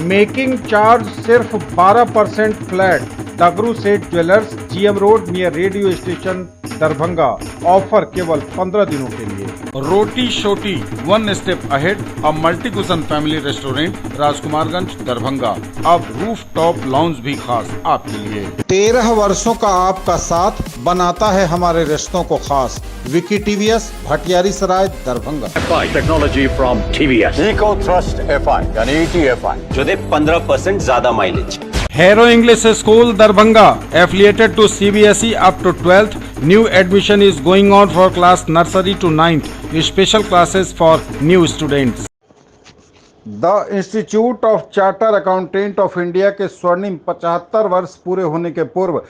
Making charge सिर्फ 12% flat. डगरू सेठ jewellers, GM road near radio station, Darbhanga. Offer केवल 15 दिनों के लिए। रोटी शोटी, one step ahead, a multi cushion family restaurant, Rajkumarganj, Darbhanga. अब रूफ टॉप लाउंज भी खास आपके लिए। 13 वर्षों का आपका साथ बनाता है हमारे रिश्तों को खास। Vicky TVS, Bhatiyari Sarai, Darbhanga. Technology from TVS, eco thrust FI यानी ETFI जो दे 15% ज्यादा mileage. Hero English School, Darbhanga, affiliated to CBSE up to 12th. New admission is going on for class nursery to 9th. Special classes for new students. The institute of charter accountant of India के स्वर्णिम 75 वर्ष पूरे होने के पूर्व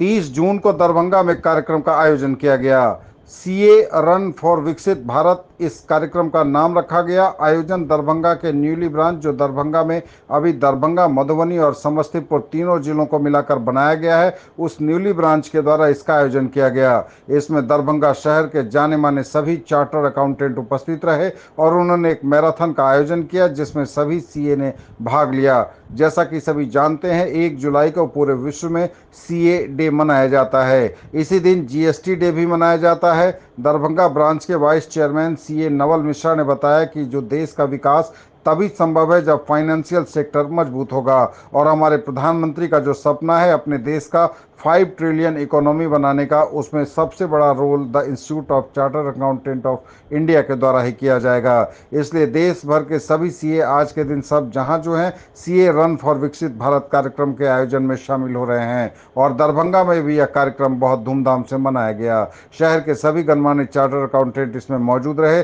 30 जून को दरभंगा में कार्यक्रम का आयोजन किया गया। सीए रन फॉर विकसित भारत इस कार्यक्रम का नाम रखा गया। आयोजन दरभंगा के न्यूली ब्रांच, जो दरभंगा में अभी दरभंगा, मधुबनी और समस्तीपुर तीनों जिलों को मिलाकर बनाया गया है, उस न्यूली ब्रांच के द्वारा इसका आयोजन किया गया। इसमें दरभंगा शहर के जाने माने सभी चार्टर अकाउंटेंट उपस्थित रहे और उन्होंने एक मैराथन का आयोजन किया जिसमें सभी सीए ने भाग लिया। जैसा कि सभी जानते हैं, 1 जुलाई को पूरे विश्व में सीए डे मनाया जाता है। इसी दिन जीएसटी डे भी मनाया जाता है। दरभंगा ब्रांच के vice chairman CA Naval Mishra ने बताया कि जो देश का विकास तभी संभव है जब फाइनेंशियल सेक्टर मजबूत होगा और हमारे प्रधानमंत्री का जो सपना है अपने देश का 5 ट्रिलियन इकोनॉमी बनाने का, उसमें सबसे बड़ा role the institute of charter accountant of India के द्वारा ही किया जाएगा। इसलिए देश भर के सभी सीए आज के दिन सब जहां जो हैं सीए रन फॉर विकसित भारत कार्यक्रम के आयोजन में शामिल हो रहे हैं और दरभंगा में भी यह कार्यक्रम बहुत धूमधाम से मनाया गया। शहर के सभी गणमान्य चार्टर अकाउंटेंट इसमें मौजूद रहे।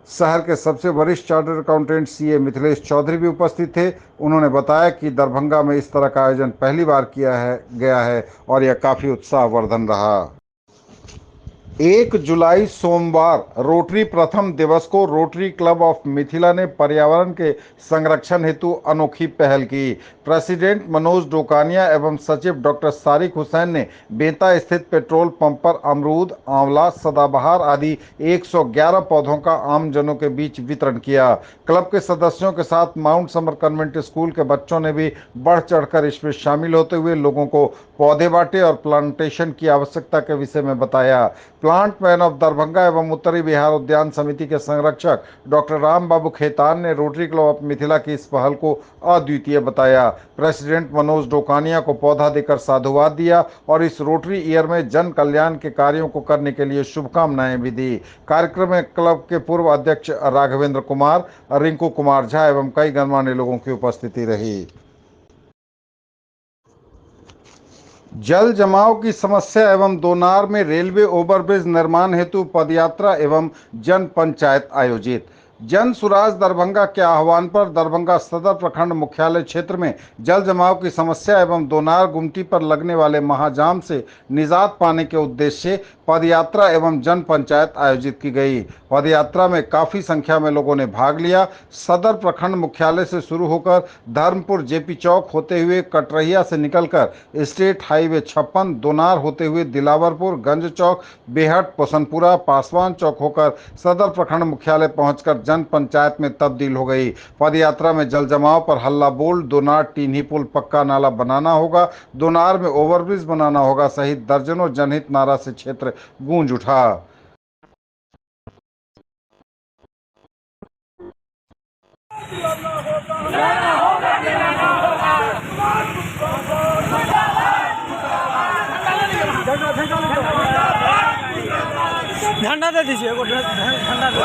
शहर के सबसे वरिष्ठ charter accountant CA Mithilesh Chaudhary भी उपस्थित थे। उन्होंने बताया कि दरभंगा में इस तरह का आयोजन पहली बार गया है और यह काफ़ी उत्साहवर्धन रहा। 1 जुलाई सोमवार रोटरी प्रथम दिवस को रोटरी क्लब ऑफ मिथिला ने पर्यावरण के संरक्षण हेतु अनोखी पहल की। प्रेसिडेंट मनोज डोकानिया एवं सचिव डॉक्टर सारिक हुसैन ने बेंता स्थित पेट्रोल पंप पर अमरूद, आंवला, सदाबहार आदि 111 पौधों का आमजनों के बीच वितरण किया। क्लब के सदस्यों के साथ माउंट समर कन्वेंट स्कूल के बच्चों ने भी बढ़ चढ़कर इसमें शामिल होते हुए लोगों को पौधे बांटे और प्लांटेशन की आवश्यकता के विषय में बताया। प्लांट मैन ऑफ दरभंगा एवं उत्तरी बिहार उद्यान समिति के संरक्षक डॉक्टर राम बाबू खेतान ने रोटरी क्लब ऑफ मिथिला की इस पहल को अद्वितीय बताया। प्रेसिडेंट मनोज डोकानिया को पौधा देकर साधुवाद दिया और इस रोटरी ईयर में जन कल्याण के कार्यों को करने के लिए शुभकामनाएं भी दी। कार्यक्रम में क्लब के पूर्व अध्यक्ष राघवेंद्र कुमार, रिंकू कुमार झा एवं कई गणमान्य लोगों की उपस्थिति रही। जल जमाव की समस्या एवं दोनार में रेलवे ओवरब्रिज निर्माण हेतु पदयात्रा एवं जन पंचायत आयोजित। जन सुराज दरभंगा के आह्वान पर दरभंगा सदर प्रखंड मुख्यालय क्षेत्र में जल जमाव की समस्या एवं दोनार गुमटी पर लगने वाले महाजाम से निजात पाने के उद्देश्य से पदयात्रा एवं जन पंचायत आयोजित की गई। पदयात्रा में काफ़ी संख्या में लोगों ने भाग लिया। सदर प्रखंड मुख्यालय से शुरू होकर धर्मपुर जेपी चौक होते हुए कटरहिया से निकलकर स्टेट हाईवे 56, दोनार होते हुए दिलावरपुर, गंज चौक, बेहट, पोसनपुरा, पासवान चौक होकर सदर प्रखंड मुख्यालय पहुंचकर जन पंचायत में तब्दील हो गई। पदयात्रा में जल जमाव पर हल्ला बोल, दोनार टीन्ही पुल पक्का नाला बनाना होगा, दोनार में ओवरब्रिज बनाना होगा सहित दर्जनों जनहित नारा से क्षेत्र गूंज उठा। झंडा दे दीजिए, झंडा दे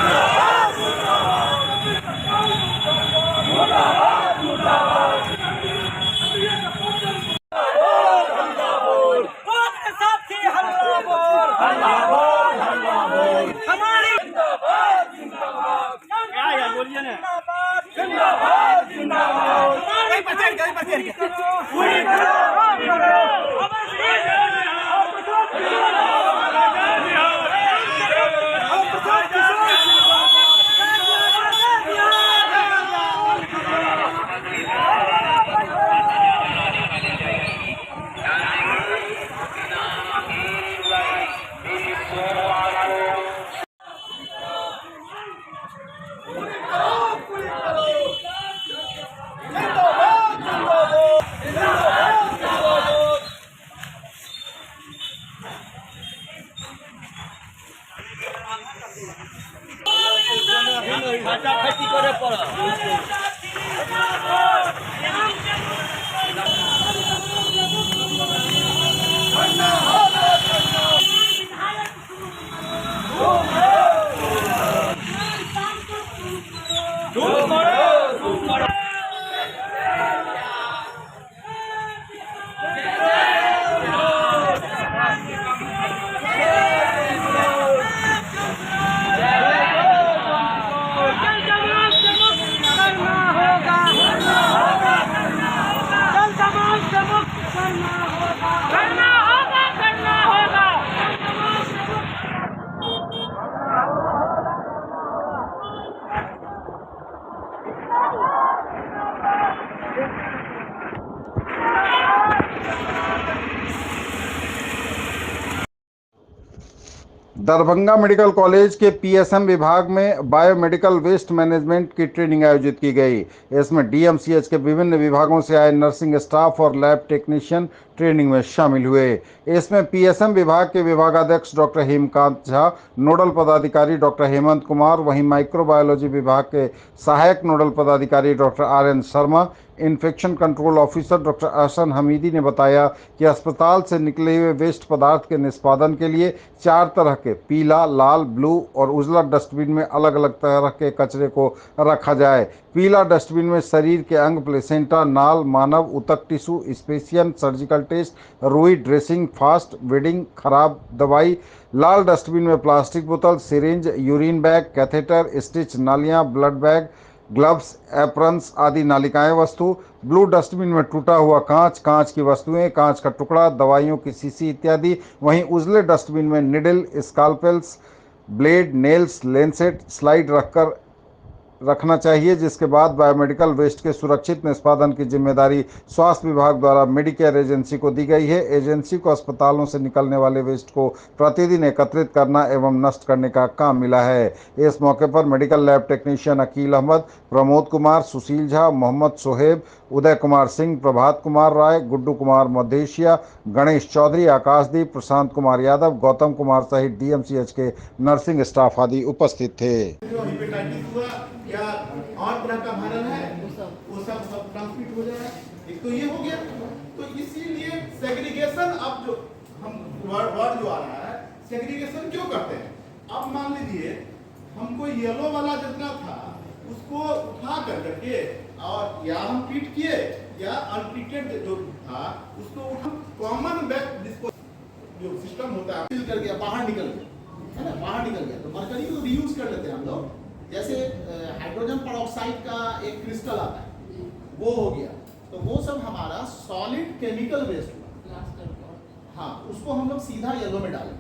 दरभंगा मेडिकल कॉलेज के पीएसएम विभाग में बायोमेडिकल वेस्ट मैनेजमेंट की ट्रेनिंग आयोजित की गई। इसमें डीएमसीएच के विभिन्न विभागों से आए नर्सिंग स्टाफ और लैब टेक्नीशियन ट्रेनिंग में शामिल हुए। इसमें पीएसएम विभाग के विभागाध्यक्ष डॉक्टर हेमकांत झा, नोडल पदाधिकारी डॉक्टर हेमंत कुमार, वहीं माइक्रोबायोलॉजी विभाग के सहायक नोडल पदाधिकारी doctor R N. Sharma, infection control officer doctor Ahsan Hamidi ने बताया कि अस्पताल से निकले हुए वेस्ट पदार्थ के निष्पादन के लिए 4 तरह के पीला, लाल, ब्लू और उजला डस्टबिन में अलग अलग तरह के कचरे को रखा जाए। पीला डस्टबिन में शरीर के अंग, प्लेसेंटा, नाल, मानव ऊतक टिश्यू, स्पेसियन, सर्जिकल टेस्ट, रुई, ड्रेसिंग, फास्ट वेडिंग, खराब दवाई। लाल डस्टबिन में प्लास्टिक बोतल, syringe, urine bag, catheter, stitch, नालियाँ, ब्लड बैग, ग्लव्स, एप्रन्स आदि नालिकाएं वस्तु। ब्लू डस्टबिन में टूटा हुआ कांच, कांच की वस्तुएं, कांच का टुकड़ा, दवाइयों की शीशी इत्यादि। वहीं उजले डस्टबिन में needle, scalpels, blade, nails, lancet, slide रखना चाहिए, जिसके बाद बायोमेडिकल वेस्ट के सुरक्षित निष्पादन की जिम्मेदारी स्वास्थ्य विभाग द्वारा मेडिकेयर एजेंसी को दी गई है। एजेंसी को अस्पतालों से निकलने वाले वेस्ट को प्रतिदिन एकत्रित करना एवं नष्ट करने का काम मिला है। इस मौके पर medical lab technician Akil Ahmad, Pramod Kumar, Sushil Jha, Mohammad Sohaib, Uday Kumar Singh, Prabhat Kumar Rai, Guddu Kumar Madheshiya, Ganesh Chaudhary, Akashdeep, Prashant Kumar Yadav, Gautam Kumar सहित डीएमसीएच के नर्सिंग स्टाफ आदि उपस्थित थे। या और तरह का वायरल है वो सब ट्रांसमिट हो जाएगा। एक तो ये हो गया, तो इसीलिए सेग्रीगेशन अब जो हम वर्ड जो आ रहा है, सेग्रीगेशन क्यों करते हैं? अब मान लीजिए हमको येलो वाला जितना था उसको उठा करके और या हम ट्रीट किए या अनट्रीटेड जो था उसको उठा कॉमन वेस्ट डिस्पोजल जो सिस्टम होता है फिल कर गया, बाहर निकल गया, है ना, बाहर निकल गया। तो मरकरी को रीयूज कर लेते हैं हम लोग। जैसे हाइड्रोजन पेरोक्साइड का एक क्रिस्टल आता है, वो हो गया, तो वो सब हमारा सॉलिड केमिकल वेस्ट हुआ। हाँ, उसको हम लोग सीधा येलो में डालें।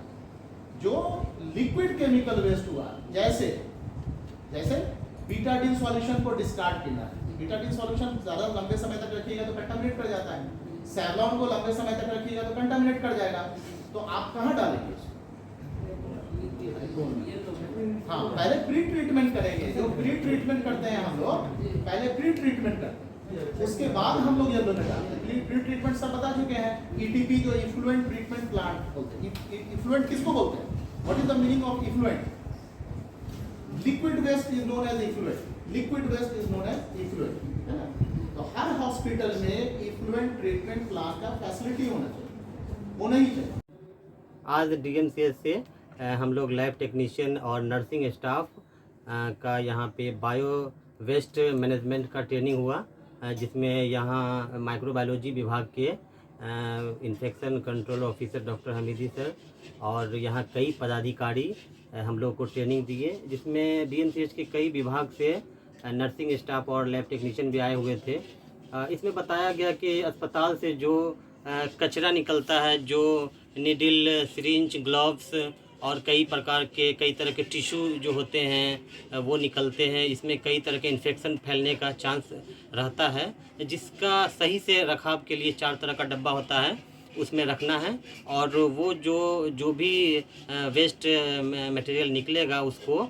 जो लिक्विड केमिकल वेस्ट हुआ, जैसे बीटाडीन सॉल्यूशन को डिस्कार्ड करना है। बीटाडीन सॉल्यूशन ज्यादा लंबे समय तक रखिएगा तो कंटामिनेट कर जाता है। सेवलॉन को लंबे समय तक रखिएगा तो कंटामिनेट कर जाएगा। तो आप कहाँ डालेंगे? हाँ, पहले प्री ट्रीटमेंट करेंगे। जो प्री ट्रीटमेंट करते हैं हम लोग, पहले प्री ट्रीटमेंट करते हैं, उसके बाद हम लोग येलो में डालते हैं। प्री ट्रीटमेंट सब बता चुके हैं। ईटीपी जो इफ्लुएंट ट्रीटमेंट प्लांट बोलते हैं। इफ्लुएंट किसको बोलते हैं? What is the meaning of effluent? Liquid waste is known as effluent. Liquid waste is known as effluent, है ना? तो हर हॉस्पिटल में इफ्लुएंट ट्रीटमेंट प्लांट का फैसिलिटी होना चाहिए, होना ही चाहिए। आज डीएमसीएच से हम लोग लैब टेक्नीशियन और नर्सिंग स्टाफ का यहाँ पे बायो वेस्ट मैनेजमेंट का ट्रेनिंग हुआ, जिसमें यहाँ माइक्रोबायोलॉजी विभाग के infection control officer doctor Hamidi sir और यहाँ कई पदाधिकारी हम लोग को ट्रेनिंग दिए, जिसमें डीएमसीएच के कई विभाग से नर्सिंग स्टाफ और लैब टेक्नीशियन भी आए हुए थे। इसमें बताया गया कि अस्पताल से जो कचरा निकलता है, जो नीडल, सिरिंज, ग्लव्स और कई प्रकार के कई तरह के टिश्यू जो होते हैं वो निकलते हैं। इसमें कई तरह के इन्फेक्शन फैलने का चांस रहता है, जिसका सही से रखाव के लिए 4 तरह का डब्बा होता है, उसमें रखना है। और वो जो भी वेस्ट मटेरियल निकलेगा उसको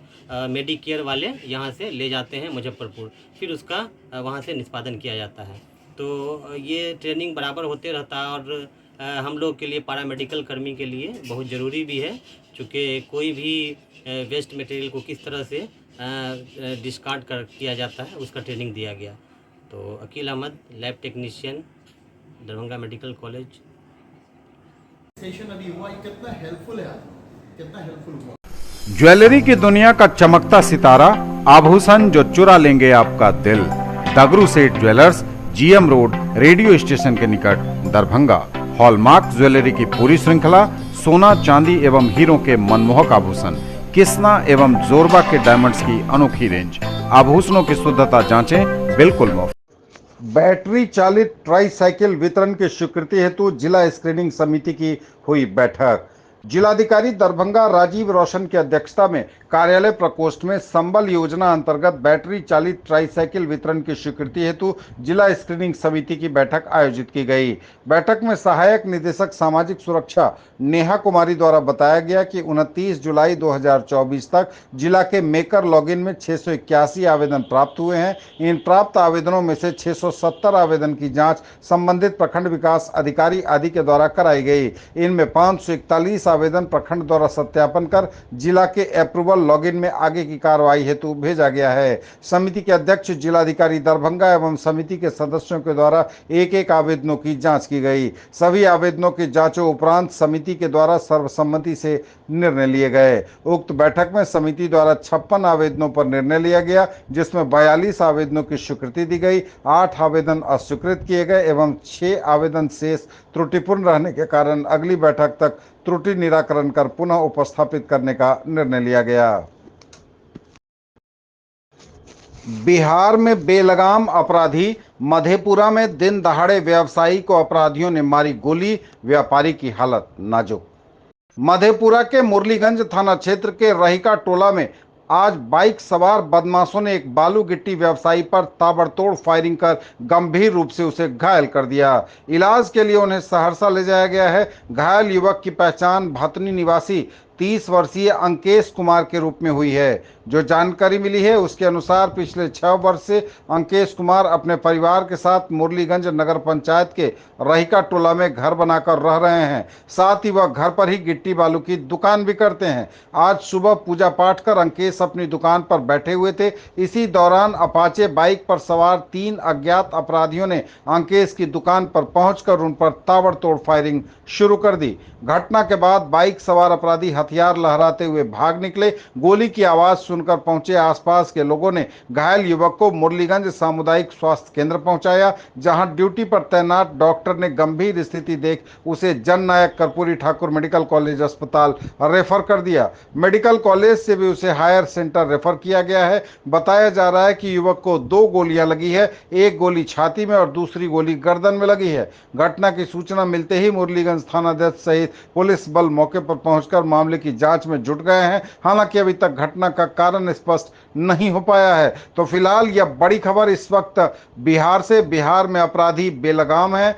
मेडिकेयर वाले यहाँ से ले जाते हैं मुजफ्फरपुर, फिर उसका वहाँ से निष्पादन किया जाता है। तो ये ट्रेनिंग बराबर होते रहता है और हम लोग के लिए, पैरामेडिकल कर्मी के लिए बहुत ज़रूरी भी है, चूँकि कोई भी वेस्ट मटेरियल को किस तरह से डिस्कार्ड कर किया जाता है, उसका ट्रेनिंग दिया गया। तो Aqeel Ahmad, lab technician, Darbhanga medical college. Session अभी हुआ, ये कितना हेल्पफुल है आज, कितना हेल्पफुल हुआ। ज्वेलरी की दुनिया का चमकता सितारा, आभूषण जो चुरा लेंगे आपका दिल। दगरू सेठ jewellers, GM road, radio station के निकट, दरभंगा। हॉलमार्क ज्वेलरी की पूरी श्रृंखला, सोना, चांदी एवं हीरों के मनमोहक आभूषण, किस्ना एवं जोरबा के डायमंड्स की अनोखी रेंज। आभूषणों की शुद्धता जांचें, बिल्कुल मुफ्त। बैटरी चालित ट्राईसाइकिल वितरण की स्वीकृति हेतु जिला स्क्रीनिंग समिति की हुई बैठक। जिलाधिकारी दरभंगा राजीव रोशन की अध्यक्षता में कार्यालय प्रकोष्ठ में संबल योजना अंतर्गत बैटरी चालित ट्राईसाइकिल वितरण की स्वीकृति हेतु जिला स्क्रीनिंग समिति की बैठक आयोजित की गई। बैठक में सहायक निदेशक सामाजिक सुरक्षा नेहा कुमारी द्वारा बताया गया कि 29 जुलाई 2024 तक जिला के मेकर लॉगिन में 681 आवेदन प्राप्त हुए हैं। इन प्राप्त आवेदनों में से 670 आवेदन की जांच संबंधित प्रखंड विकास अधिकारी आदि के द्वारा कराई गई। इनमें 541 आवेदन प्रखंड द्वारा सत्यापन कर जिला के अप्रूवल लॉगिन में आगे की कार्रवाई हेतु भेजा गया है। समिति के अध्यक्ष जिलाधिकारी दरभंगा एवं समिति के सदस्यों के द्वारा एक एक आवेदनों की जांच की गई। सभी आवेदनों की जांचों उपरांत समिति के द्वारा सर्वसम्मति से निर्णय लिए गए। उक्त बैठक में समिति द्वारा 56 आवेदनों पर निर्णय लिया गया, जिसमें 42 आवेदनों की स्वीकृति दी गई, 8 आवेदन अस्वीकृत किए गए एवं 6 आवेदन शेष त्रुटिपूर्ण रहने के कारण अगली बैठक तक त्रुटि निराकरण कर पुनः उपस्थापित करने का निर्णय लिया गया। बिहार में बेलगाम अपराधी, मधेपुरा में दिन दहाड़े व्यवसायी को अपराधियों ने मारी गोली, व्यापारी की हालत नाजुक। मधेपुरा के मुरलीगंज थाना क्षेत्र के रहिका टोला में आज बाइक सवार बदमाशों ने एक बालू गिट्टी व्यवसायी पर ताबड़तोड़ फायरिंग कर गंभीर रूप से उसे घायल कर दिया। इलाज के लिए उन्हें सहरसा ले जाया गया है। घायल युवक की पहचान भतनी निवासी 30 वर्षीय अंकेश कुमार के रूप में हुई है। जो जानकारी मिली है उसके अनुसार पिछले 6 वर्ष से अंकेश कुमार अपने परिवार के साथ मुरलीगंज नगर पंचायत के रहिका टोला में घर बनाकर रह रहे हैं। साथ ही वह घर पर ही गिट्टी बालू की दुकान भी करते हैं। आज सुबह पूजा पाठ कर अंकेश अपनी दुकान पर बैठे हुए थे। इसी दौरान अपाचे बाइक पर सवार 3 अज्ञात अपराधियों ने अंकेश की दुकान पर पहुंचकर उन पर ताबड़तोड़ फायरिंग शुरू कर दी। घटना के बाद बाइक सवार अपराधी हथियार लहराते हुए भाग निकले। गोली की आवाज सुनकर पहुंचे आसपास के लोगों ने घायल युवक को मुरलीगंज सामुदायिक स्वास्थ्य केंद्र पहुंचाया, जहां ड्यूटी पर तैनात डॉक्टर ने गंभीर स्थिति देख उसे जननायक कर्पूरी ठाकुर मेडिकल कॉलेज अस्पताल रेफर कर दिया। मेडिकल कॉलेज से भी उसे हायर सेंटर रेफर किया गया है। बताया जा रहा है कि युवक को 2 गोलियां लगी है, एक गोली छाती में और दूसरी गोली गर्दन में लगी है। घटना की सूचना मिलते ही मुरलीगंज थानाध्यक्ष सहित पुलिस बल मौके पर पहुंचकर मामले की जांच में जुट गए हैं। हालांकि अभी तक घटना का कारण स्पष्ट नहीं हो पाया है। तो फिलहाल यह बड़ी खबर इस वक्त बिहार से। बिहार में अपराधी बेलगाम है।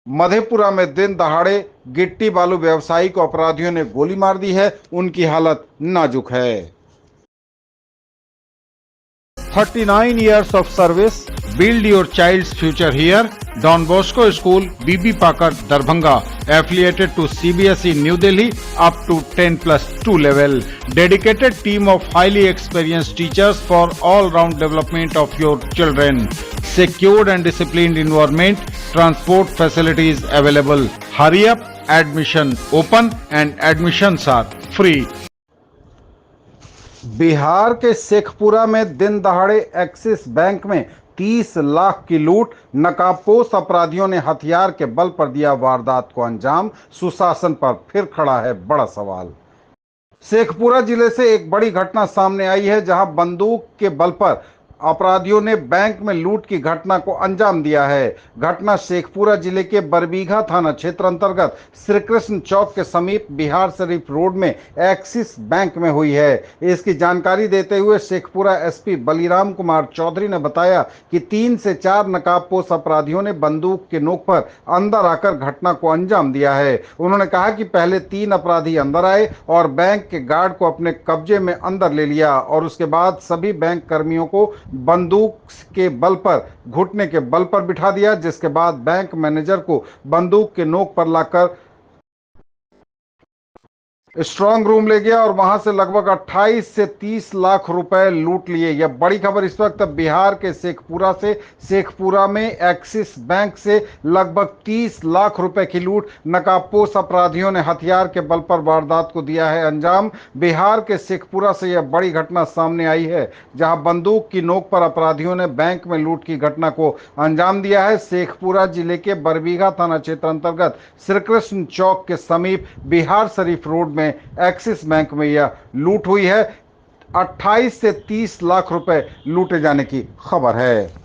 मधेपुरा में दिन दहाड़े गिट्टी बालू व्यवसायी को अपराधियों ने गोली मार दी है। उनकी हालत नाजुक है। 39 years of service. Build your child's future here. Don Bosco School, BB Pakar, Darbhanga, affiliated to CBSE New Delhi up to 10+2 level. Dedicated team of highly experienced teachers for all-round development of your children. Secured and disciplined environment. Transport facilities available. Hurry up, admission open and admissions are free. Bihar के शेखपुरा में दिन दहाड़े axis bank में 30 लाख की लूट। नकाबपोश अपराधियों ने हथियार के बल पर दिया वारदात को अंजाम। सुशासन पर फिर खड़ा है बड़ा सवाल। शेखपुरा जिले से एक बड़ी घटना सामने आई है, जहां बंदूक के बल पर अपराधियों ने बैंक में लूट की घटना को अंजाम दिया है। घटना शेखपुरा जिले के बरबीघा थाना क्षेत्र अंतर्गत श्री कृष्ण चौक के समीप बिहार शरीफ रोड में एक्सिस बैंक में हुई है। इसकी जानकारी देते हुए शेखपुरा एसपी बलिराम कुमार चौधरी ने बताया कि 3 से 4 नकाबपोश अपराधियों ने बंदूक के नोक पर अंदर आकर घटना को अंजाम दिया है। उन्होंने कहा कि पहले 3 अपराधी अंदर आए और बैंक के गार्ड को अपने कब्जे में अंदर ले लिया और उसके बाद सभी बैंक कर्मियों को बंदूक के बल पर घुटने के बल पर बिठा दिया, जिसके बाद बैंक मैनेजर को बंदूक के नोक पर लाकर स्ट्रांग रूम ले गया और वहां से लगभग 28 से 30 लाख रुपए लूट लिए। यह बड़ी खबर इस वक्त बिहार के शेखपुरा से। शेखपुरा में एक्सिस बैंक से लगभग 30 लाख रुपए की लूट। नकाबपोश अपराधियों ने हथियार के बल पर वारदात को दिया है अंजाम। बिहार के शेखपुरा से यह बड़ी घटना सामने आई है, जहां बंदूक की नोक पर अपराधियों ने बैंक में लूट की घटना को अंजाम दिया है। शेखपुरा जिले के बरबीघा थाना क्षेत्र अंतर्गत श्री कृष्ण चौक के समीप बिहार शरीफ रोड में एक्सिस बैंक में यह लूट हुई है। 28 से 30 लाख रुपए लूटे जाने की खबर है।